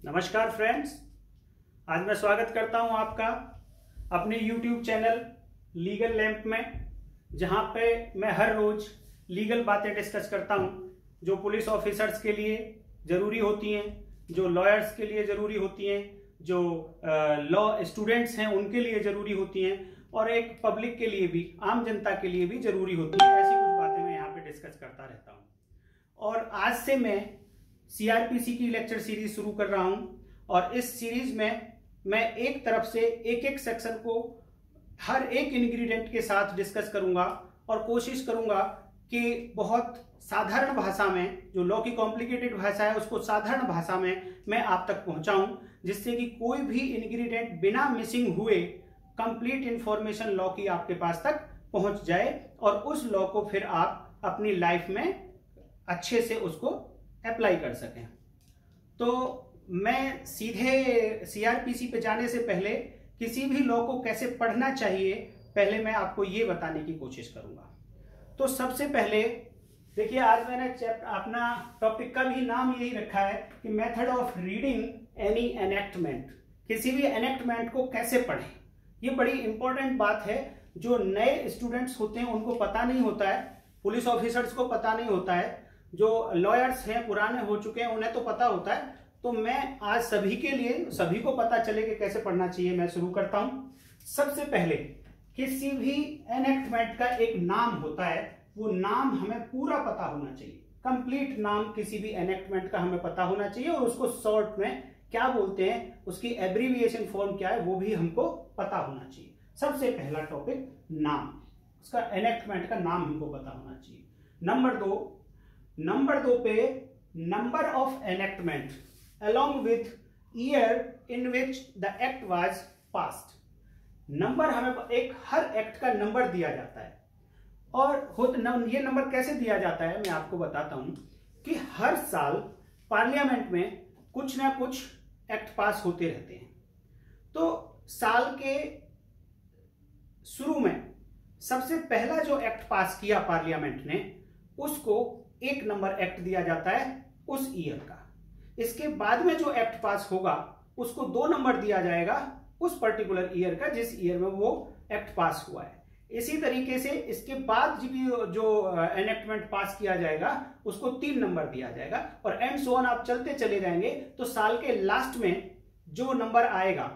नमस्कार फ्रेंड्स, आज मैं स्वागत करता हूं आपका अपने YouTube चैनल लीगल लैंप में, जहां पे मैं हर रोज लीगल बातें डिस्कस करता हूं जो पुलिस ऑफिसर्स के लिए ज़रूरी होती हैं, जो लॉयर्स के लिए ज़रूरी होती हैं, जो लॉ स्टूडेंट्स हैं उनके लिए ज़रूरी होती हैं और एक पब्लिक के लिए भी, आम जनता के लिए भी ज़रूरी होती है। ऐसी कुछ बातें मैं यहाँ पे डिस्कस करता रहता हूँ। और आज से मैं सीआरपीसी की लेक्चर सीरीज शुरू कर रहा हूं और इस सीरीज में मैं एक तरफ से एक एक सेक्शन को हर एक इंग्रेडिएंट के साथ डिस्कस करूंगा और कोशिश करूंगा कि बहुत साधारण भाषा में, जो लॉ की कॉम्प्लिकेटेड भाषा है उसको साधारण भाषा में मैं आप तक पहुंचाऊं, जिससे कि कोई भी इंग्रेडिएंट बिना मिसिंग हुए कंप्लीट इंफॉर्मेशन लॉ की आपके पास तक पहुंच जाए और उस लॉ को फिर आप अपनी लाइफ में अच्छे से उसको अप्लाई कर सकें। तो मैं सीधे सीआरपीसी पे जाने से पहले किसी भी लॉ को कैसे पढ़ना चाहिए, पहले मैं आपको ये बताने की कोशिश करूंगा। तो सबसे पहले देखिए, आज मैंने अपना टॉपिक का भी नाम यही रखा है कि method of reading any enactment. किसी भी एनेक्टमेंट को कैसे पढ़ें, ये बड़ी इंपॉर्टेंट बात है। जो नए स्टूडेंट्स होते हैं उनको पता नहीं होता है, पुलिस ऑफिसर्स को पता नहीं होता है, जो लॉयर्स हैं पुराने हो चुके हैं उन्हें तो पता होता है। तो मैं आज सभी के लिए, सभी को पता चले कि कैसे पढ़ना चाहिए, मैं शुरू करता हूं। सबसे पहले किसी भी एनेक्टमेंट का एक नाम होता है, वो नाम हमें पूरा पता होना चाहिए। कंप्लीट नाम किसी भी एनेक्टमेंट का हमें पता होना चाहिए और उसको शॉर्ट में क्या बोलते हैं, उसकी एब्रीविएशन फॉर्म क्या है, वो भी हमको पता होना चाहिए। सबसे पहला टॉपिक नाम, उसका एनेक्टमेंट का नाम हमको पता होना चाहिए। नंबर दो पे number of enactment along with year in which the act was passed। Number हमें एक हर एक्ट का नंबर दिया जाता है और ये नंबर कैसे दिया जाता है मैं आपको बताता हूं कि हर साल पार्लियामेंट में कुछ ना कुछ एक्ट पास होते रहते हैं। तो साल के शुरू में सबसे पहला जो एक्ट पास किया पार्लियामेंट ने, उसको एक नंबर एक्ट दिया जाता है उस ईयर का। इसके बाद में जो एक्ट पास होगा उसको 2 नंबर दिया जाएगा उस पर्टिकुलर ईयर का, जिस ईयर में वो एक्ट पास हुआ है। इसी तरीके से इसके बाद जो एनेक्टमेंट पास किया जाएगा उसको 3 नंबर दिया जाएगा और एंड सो ऑन आप चलते चले जाएंगे। तो साल के लास्ट में जो नंबर आएगा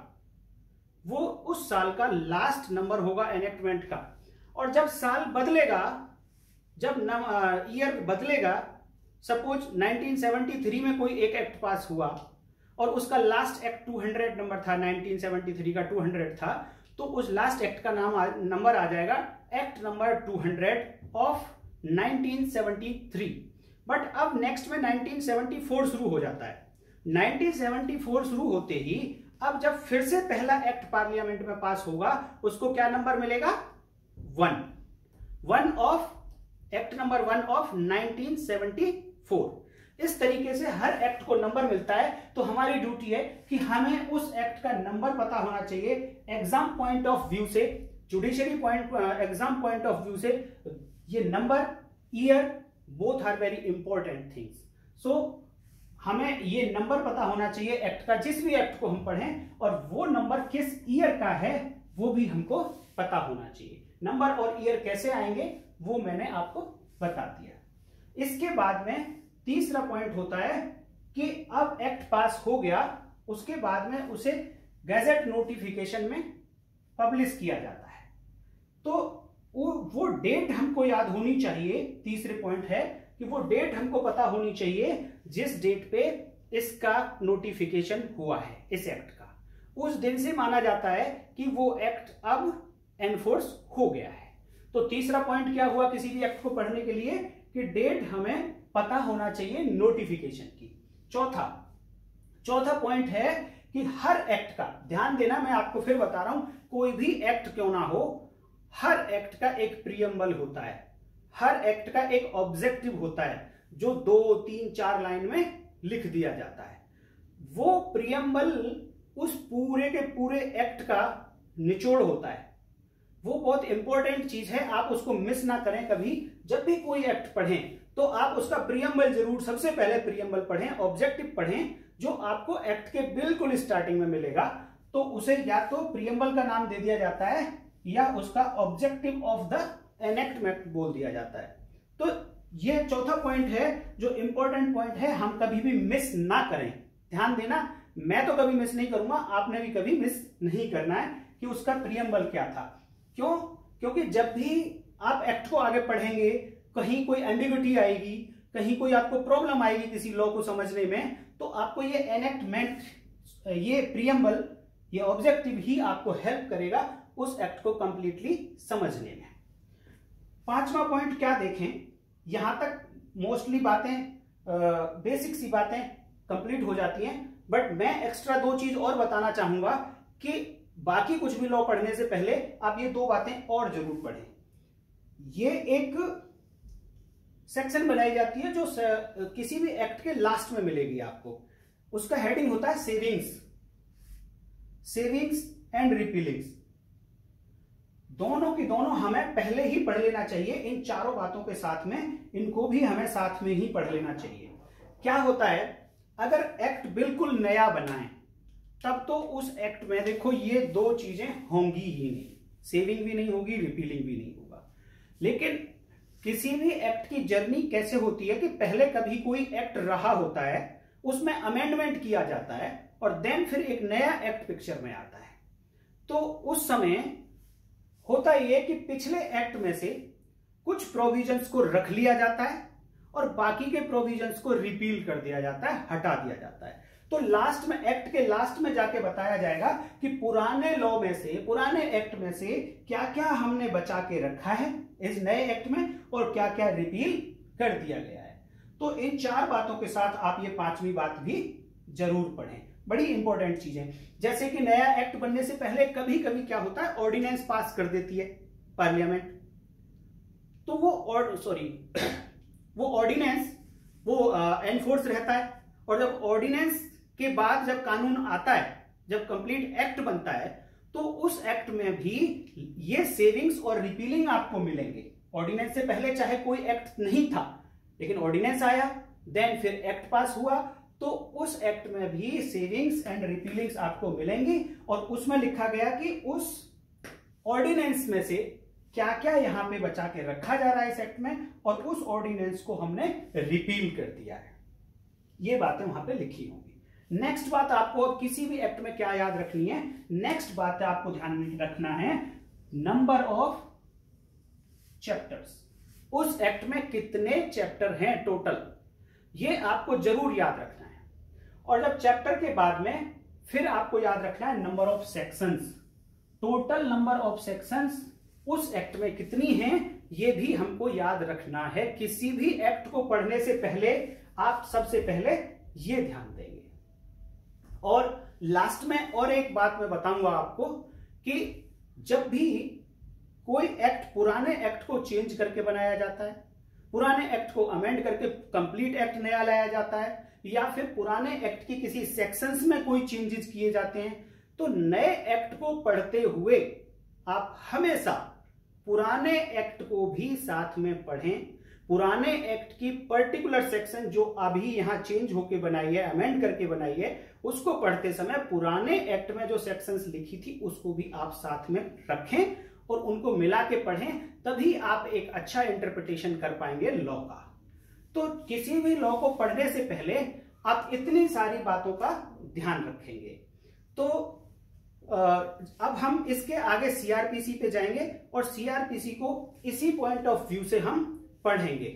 वो उस साल का लास्ट नंबर होगा एनेक्टमेंट का। और जब साल बदलेगा, जब ईयर बदलेगा, सपोज 1973 में कोई एक एक्ट पास हुआ और उसका लास्ट एक्ट 200 नंबर था, 1973 का 200 था, तो उस लास्ट एक्ट का नंबर आ जाएगा एक्ट नंबर 200 ऑफ 1973। बट अब नेक्स्ट में 1974 शुरू हो जाता है। 1974 शुरू होते ही अब जब फिर से पहला एक्ट पार्लियामेंट में पास होगा उसको क्या नंबर मिलेगा? 1 ऑफ एक्ट नंबर 1 ऑफ 1974। इस तरीके से हर एक्ट को नंबर मिलता है। तो हमारी ड्यूटी है कि हमें उस एक्ट का नंबर पता होना चाहिए। एग्जाम पॉइंट ऑफ व्यू से, judiciary exam point of view से ये number, year, both are very important things. So हमें ये नंबर पता होना चाहिए एक्ट का, जिस भी एक्ट को हम पढ़ें, और वो नंबर किस ईयर का है वो भी हमको पता होना चाहिए। नंबर और ईयर कैसे आएंगे वो मैंने आपको बता दिया। इसके बाद में तीसरा पॉइंट होता है कि अब एक्ट पास हो गया, उसके बाद में उसे गैजेट नोटिफिकेशन में पब्लिश किया जाता है। तो वो डेट हमको याद होनी चाहिए। तीसरे पॉइंट है कि वो डेट हमको पता होनी चाहिए जिस डेट पे इसका नोटिफिकेशन हुआ है, इस एक्ट का। उस दिन से माना जाता है कि वो एक्ट अब एनफोर्स हो गया है। तो तीसरा पॉइंट क्या हुआ किसी भी एक्ट को पढ़ने के लिए कि डेट हमें पता होना चाहिए नोटिफिकेशन की। चौथा पॉइंट है कि हर एक्ट का, ध्यान देना, मैं आपको फिर बता रहा हूं, कोई भी एक्ट क्यों ना हो, हर एक्ट का एक प्रीएम्बल होता है, हर एक्ट का एक ऑब्जेक्टिव होता है जो 2, 3, 4 लाइन में लिख दिया जाता है। वो प्रीएम्बल उस पूरे के पूरे एक्ट का निचोड़ होता है। वो बहुत इंपॉर्टेंट चीज है, आप उसको मिस ना करें कभी। जब भी कोई एक्ट पढ़ें तो आप उसका प्रीएम्बल जरूर, सबसे पहले प्रीएम्बल पढ़ें, ऑब्जेक्टिव पढ़ें, जो आपको एक्ट के बिल्कुल स्टार्टिंग में मिलेगा, तो उसे या तो प्रीएम्बल का नाम दे दिया जाता है या उसका ऑब्जेक्टिव ऑफ द एनेक्टमेंट बोल दिया जाता है। तो ये चौथा पॉइंट है जो इंपॉर्टेंट पॉइंट है, हम कभी भी मिस ना करें। ध्यान देना, मैं तो कभी मिस नहीं करूंगा, आपने भी कभी मिस नहीं करना है कि उसका प्रीएम्बल क्या था। क्यों? क्योंकि जब भी आप एक्ट को आगे पढ़ेंगे, कहीं कोई एम्बिग्युइटी आएगी, कहीं कोई आपको प्रॉब्लम आएगी किसी लॉ को समझने में, तो आपको ये एनेक्टमेंट, ये प्रीएम्बल, ये ऑब्जेक्टिव ही आपको हेल्प करेगा उस एक्ट को कंप्लीटली समझने में। पांचवा पॉइंट क्या देखें, यहां तक मोस्टली बातें, बेसिक सी बातें कंप्लीट हो जाती हैं, बट मैं एक्स्ट्रा दो चीज और बताना चाहूंगा कि बाकी कुछ भी लॉ पढ़ने से पहले आप ये दो बातें और जरूर पढ़ें। ये एक सेक्शन बनाई जाती है जो किसी भी एक्ट के लास्ट में मिलेगी आपको, उसका हेडिंग होता है सेविंग्स, सेविंग्स एंड रिपीलिंग्स। दोनों की दोनों हमें पहले ही पढ़ लेना चाहिए, इन चारों बातों के साथ में इनको भी हमें साथ में ही पढ़ लेना चाहिए। क्या होता है, अगर एक्ट बिल्कुल नया बनाएं तब तो उस एक्ट में देखो ये दो चीजें होंगी ही नहीं, सेविंग भी नहीं होगी, रिपीलिंग भी नहीं होगा। लेकिन किसी भी एक्ट की जर्नी कैसे होती है कि पहले कभी कोई एक्ट रहा होता है, उसमें अमेंडमेंट किया जाता है और देन फिर एक नया एक्ट पिक्चर में आता है। तो उस समय होता यह कि पिछले एक्ट में से कुछ प्रोविजंस को रख लिया जाता है और बाकी के प्रोविजंस को रिपील कर दिया जाता है, हटा दिया जाता है। तो लास्ट में, एक्ट के लास्ट में जाके बताया जाएगा कि पुराने लॉ में से, पुराने एक्ट में से क्या क्या हमने बचा के रखा है इस नए एक्ट में और क्या क्या रिपील कर दिया गया है। तो इन चार बातों के साथ आप ये पांचवी बात भी जरूर पढ़ें, बड़ी इंपॉर्टेंट चीज है। जैसे कि नया एक्ट बनने से पहले कभी कभी क्या होता है, ऑर्डिनेंस पास कर देती है पार्लियामेंट, तो वो ऑर्डिनेंस एनफोर्स रहता है, और जब ऑर्डिनेंस के बाद जब कानून आता है, जब कंप्लीट एक्ट बनता है, तो उस एक्ट में भी ये सेविंग्स और रिपीलिंग आपको मिलेंगे। ऑर्डिनेंस से पहले चाहे कोई एक्ट नहीं था, लेकिन ऑर्डिनेंस आया, देन फिर एक्ट पास हुआ, तो उस एक्ट में भी सेविंग्स एंड रिपीलिंग्स आपको मिलेंगी और उसमें लिखा गया कि उस ऑर्डिनेंस में से क्या क्या यहां पे बचा के रखा जा रहा है इस एक्ट में, और उस ऑर्डिनेंस को हमने रिपील कर दिया है। ये बातें वहां पे लिखी होंगी। नेक्स्ट बात आपको अब किसी भी एक्ट में क्या याद रखनी है, नेक्स्ट बात आपको ध्यान में रखना है नंबर ऑफ चैप्टर्स। उस एक्ट में कितने चैप्टर हैं टोटल, ये आपको जरूर याद रखना है। और जब चैप्टर के बाद में फिर आपको याद रखना है number of sections, total number of sections उस एक्ट में कितनी हैं, ये भी हमको याद रखना है। किसी भी एक्ट को पढ़ने से पहले आप सबसे पहले ये ध्यान देंगे। और लास्ट में और एक बात मैं बताऊंगा आपको कि जब भी कोई एक्ट पुराने एक्ट को चेंज करके बनाया जाता है, पुराने एक्ट को अमेंड करके कंप्लीट एक्ट नया लाया जाता है, या फिर पुराने एक्ट की किसी सेक्शंस में कोई चेंजेस किए जाते हैं, तो नए एक्ट को पढ़ते हुए आप हमेशा पुराने एक्ट को भी साथ में पढ़ें। पुराने एक्ट की पर्टिकुलर सेक्शन जो अभी यहां चेंज होके बनाई है, अमेंड करके बनाई है, उसको पढ़ते समय पुराने एक्ट में जो सेक्शंस लिखी थी उसको भी आप साथ में रखें और उनको मिला के पढ़ें, तभी आप एक अच्छा इंटरप्रिटेशन कर पाएंगे लॉ का। तो किसी भी लॉ को पढ़ने से पहले आप इतनी सारी बातों का ध्यान रखेंगे। तो अब हम इसके आगे सीआरपीसी पे जाएंगे और सीआरपीसी को इसी पॉइंट ऑफ व्यू से हम पढ़ेंगे।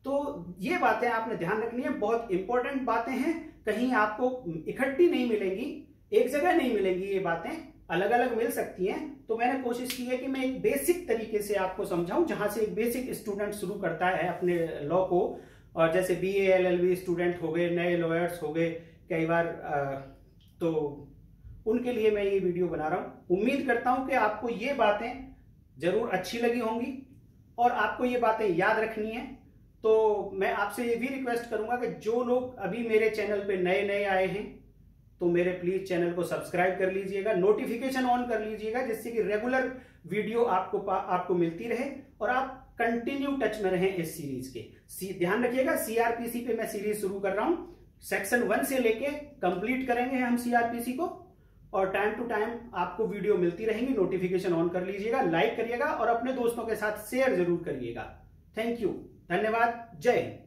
तो ये बातें आपने ध्यान रखनी है, बहुत इंपॉर्टेंट बातें हैं, कहीं आपको इकट्ठी नहीं मिलेंगी, एक जगह नहीं मिलेंगी, ये बातें अलग अलग मिल सकती हैं। तो मैंने कोशिश की है कि मैं एक बेसिक तरीके से आपको समझाऊं, जहां से एक बेसिक स्टूडेंट शुरू करता है अपने लॉ को, और जैसे बीए एलएलबी स्टूडेंट हो गए, नए लॉयर्स हो गए कई बार, तो उनके लिए मैं ये वीडियो बना रहा हूं। उम्मीद करता हूं कि आपको ये बातें जरूर अच्छी लगी होंगी और आपको ये बातें याद रखनी है। तो मैं आपसे ये भी रिक्वेस्ट करूंगा कि जो लोग अभी मेरे चैनल पे नए नए आए हैं, तो मेरे प्लीज चैनल को सब्सक्राइब कर लीजिएगा, नोटिफिकेशन ऑन कर लीजिएगा, जिससे कि रेगुलर वीडियो आपको मिलती रहे और आप कंटिन्यू टच में रहें इस सीरीज के। ध्यान रखिएगा, सीआरपीसी पे मैं सीरीज शुरू कर रहा हूं, सेक्शन 1 से लेके कंप्लीट करेंगे हम सीआरपीसी को, और टाइम टू टाइम आपको वीडियो मिलती रहेंगी। नोटिफिकेशन ऑन कर लीजिएगा, लाइक करिएगा और अपने दोस्तों के साथ शेयर जरूर करिएगा। थैंक यू, धन्यवाद, जय हिंद।